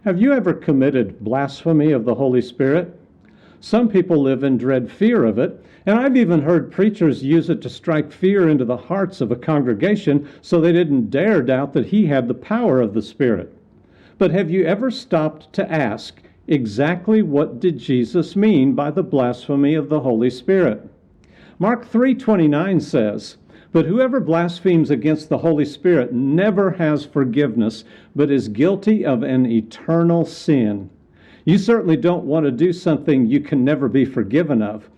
Have you ever committed blasphemy of the Holy Spirit? Some people live in dread fear of it, and I've even heard preachers use it to strike fear into the hearts of a congregation so they didn't dare doubt that he had the power of the Spirit. But have you ever stopped to ask, exactly what did Jesus mean by the blasphemy of the Holy Spirit? Mark 3:29 says, "But whoever blasphemes against the Holy Spirit never has forgiveness, but is guilty of an eternal sin." You certainly don't want to do something you can never be forgiven of,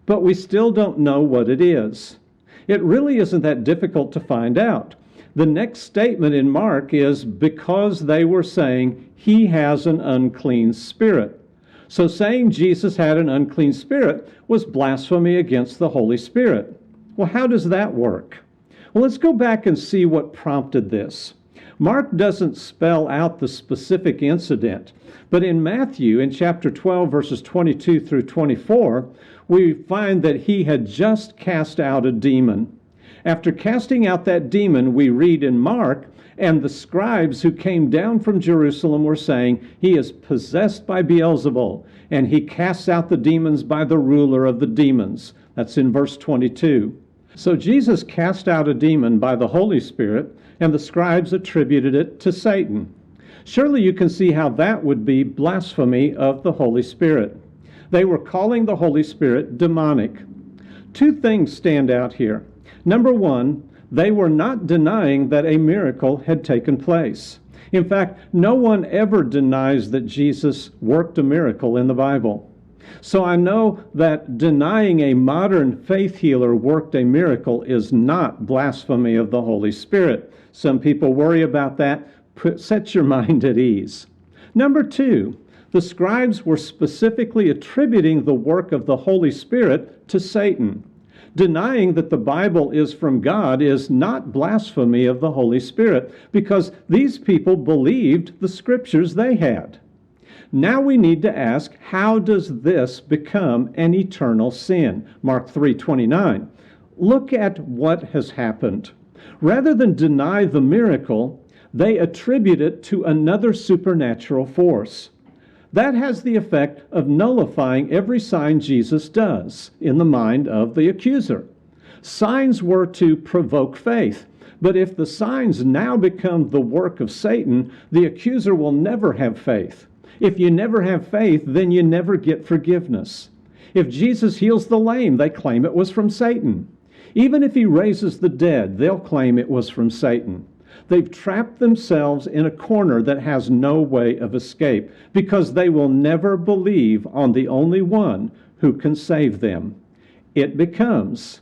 but we still don't know what it is. It really isn't that difficult to find out. The next statement in Mark is, because they were saying, "He has an unclean spirit." So saying Jesus had an unclean spirit was blasphemy against the Holy Spirit. Well, how does that work? Well, let's go back and see what prompted this. Mark doesn't spell out the specific incident, but in Matthew, in chapter 12, verses 22 through 24, we find that he had just cast out a demon. After casting out that demon, we read in Mark, and the scribes who came down from Jerusalem were saying, "He is possessed by Beelzebul, and he casts out the demons by the ruler of the demons." That's in verse 22. So Jesus cast out a demon by the Holy Spirit, and the scribes attributed it to Satan. Surely you can see how that would be blasphemy of the Holy Spirit. They were calling the Holy Spirit demonic. Two things stand out here. Number one, they were not denying that a miracle had taken place. In fact, no one ever denies that Jesus worked a miracle in the Bible. So I know that denying a modern faith healer worked a miracle is not blasphemy of the Holy Spirit. Some people worry about that. Set your mind at ease. Number two, the scribes were specifically attributing the work of the Holy Spirit to Satan. Denying that the Bible is from God is not blasphemy of the Holy Spirit, because these people believed the scriptures they had. Now we need to ask, how does this become an eternal sin? Mark 3:29. Look at what has happened. Rather than deny the miracle, they attribute it to another supernatural force. That has the effect of nullifying every sign Jesus does in the mind of the accuser. Signs were to provoke faith, but if the signs now become the work of Satan, the accuser will never have faith. If you never have faith, then you never get forgiveness. If Jesus heals the lame, they claim it was from Satan. Even if he raises the dead, they'll claim it was from Satan. They've trapped themselves in a corner that has no way of escape, because they will never believe on the only one who can save them. It becomes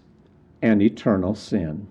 an eternal sin.